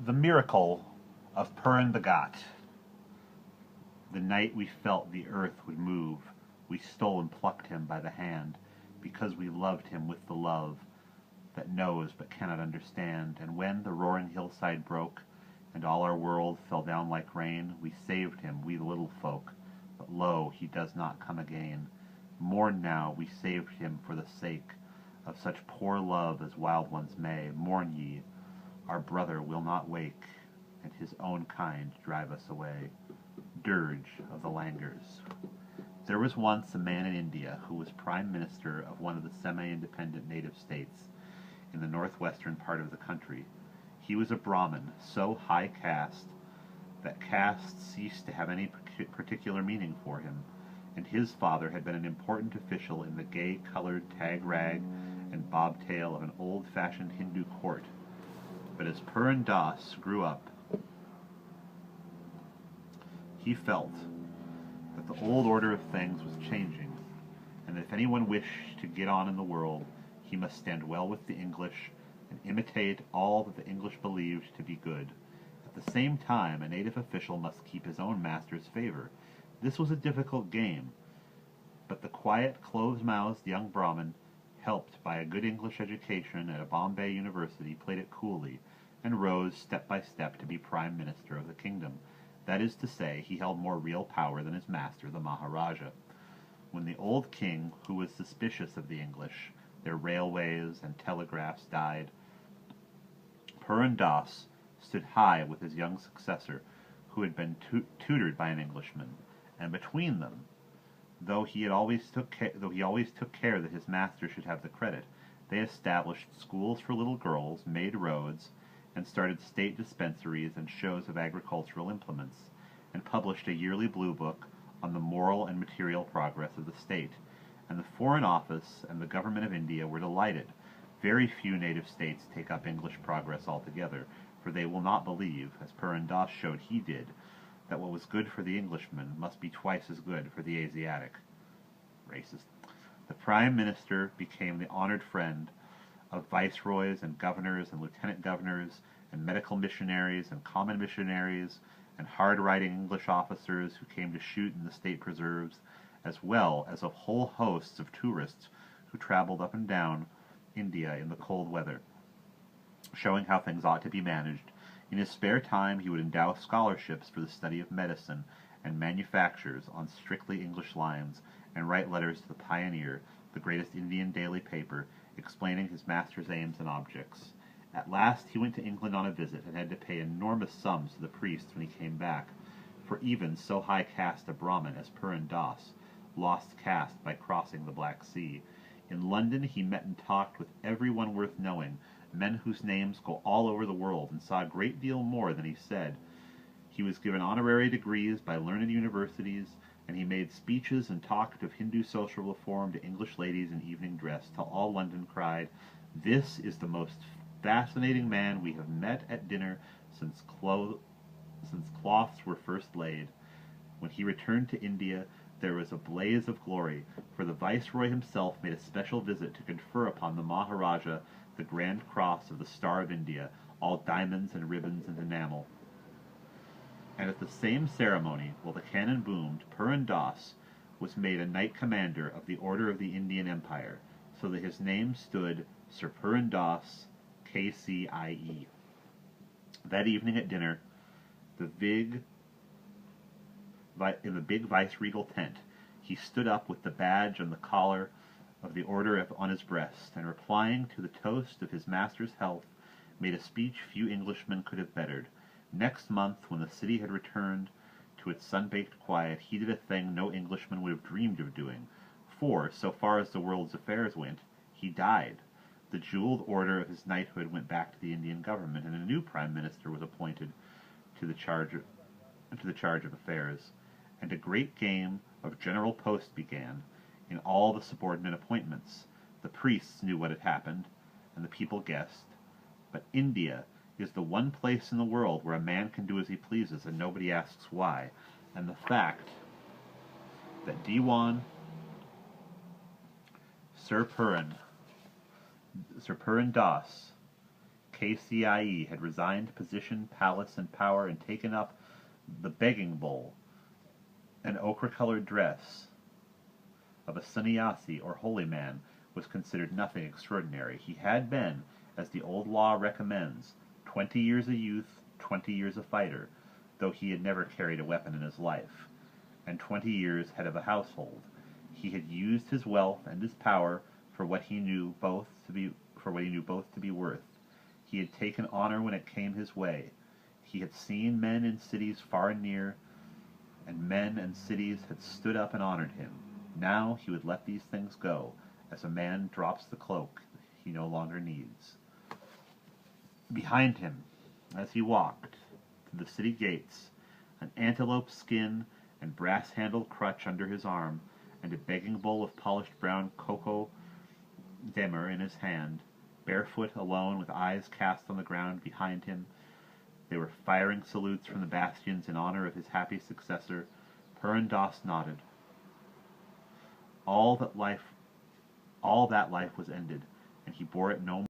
The Miracle of Purun Bhagat. The night we felt the earth would move, we stole and plucked him by the hand, because we loved him with the love that knows but cannot understand. And when the roaring hillside broke, and all our world fell down like rain, we saved him, we the little folk, but lo, he does not come again. Mourn now, we saved him for the sake of such poor love as wild ones may. Mourn ye, our brother will not wake, and his own kind drive us away. Dirge of the Langurs. There was once a man in India who was prime minister of one of the semi-independent native states in the northwestern part of the country. He was a Brahmin, so high caste that caste ceased to have any particular meaning for him, and his father had been an important official in the gay-colored tag-rag and bobtail of an old-fashioned Hindu court. But as Purun Das grew up, he felt that the old order of things was changing, and that if anyone wished to get on in the world, he must stand well with the English and imitate all that the English believed to be good. At the same time, a native official must keep his own master's favor. This was a difficult game, but the quiet, close-mouthed young Brahmin, helped by a good English education at a Bombay university, played it coolly, and rose step by step to be prime minister of the kingdom. That is to say, he held more real power than his master, the Maharaja. When the old king, who was suspicious of the English, their railways and telegraphs, died, Purun Das stood high with his young successor, who had been tutored by an Englishman, and between them, though he always took care that his master should have the credit, they established schools for little girls, made roads, and started state dispensaries and shows of agricultural implements, and published a yearly blue book on the moral and material progress of the state. And the Foreign Office and the government of India were delighted. Very few native states take up English progress altogether, for they will not believe, as Purun Das showed he did, that what was good for the Englishman must be twice as good for the Asiatic. Racist. The Prime Minister became the honored friend of viceroys and governors and lieutenant governors and medical missionaries and common missionaries and hard-riding English officers who came to shoot in the state preserves, as well as of whole hosts of tourists who traveled up and down India in the cold weather, showing how things ought to be managed. In his spare time he would endow scholarships for the study of medicine and manufactures on strictly English lines, and write letters to the Pioneer, the greatest Indian daily paper, explaining his master's aims and objects. At last he went to England on a visit, and had to pay enormous sums to the priests when he came back, for even so high caste a Brahmin as Purun Das lost caste by crossing the Black Sea. In London he met and talked with everyone worth knowing, men whose names go all over the world, and saw a great deal more than he said. He was given honorary degrees by learned universities, and he made speeches and talked of Hindu social reform to English ladies in evening dress, till all London cried, "This is the most fascinating man we have met at dinner since cloths were first laid." When he returned to India, there was a blaze of glory, for the Viceroy himself made a special visit to confer upon the Maharaja the Grand Cross of the Star of India, all diamonds and ribbons and enamel. And at the same ceremony, while the cannon boomed, Purun Das was made a Knight Commander of the Order of the Indian Empire, so that his name stood Sir Purun Das, KCIE. That evening at dinner, in the big vice-regal tent, he stood up with the badge and the collar of the order on his breast, and replying to the toast of his master's health, made a speech few Englishmen could have bettered. Next month, when the city had returned to its sun-baked quiet, he did a thing no Englishman would have dreamed of doing, for, so far as the world's affairs went, he died. The jeweled order of his knighthood went back to the Indian government, and a new prime minister was appointed to the charge of affairs, and a great game of general post began in all the subordinate appointments. The priests knew what had happened, and the people guessed, but India is the one place in the world where a man can do as he pleases and nobody asks why, and the fact that Diwan Sir Purun Das KCIE had resigned position, palace, and power and taken up the begging bowl, an ochre-colored dress of a sannyasi or holy man was considered nothing extraordinary. He had been, as the old law recommends, 20 years a youth, 20 years a fighter, though he had never carried a weapon in his life, and 20 years head of a household. He had used his wealth and his power for what he knew both to be worth. He had taken honor when it came his way. He had seen men in cities far and near, and men and cities had stood up and honored him. Now he would let these things go, as a man drops the cloak he no longer needs. Behind him, as he walked to the city gates, an antelope skin and brass-handled crutch under his arm, and a begging bowl of polished brown cocoa demer in his hand, barefoot, alone, with eyes cast on the ground behind him, they were firing salutes from the bastions in honor of his happy successor. Purun Das nodded. All that life was ended, and he bore it no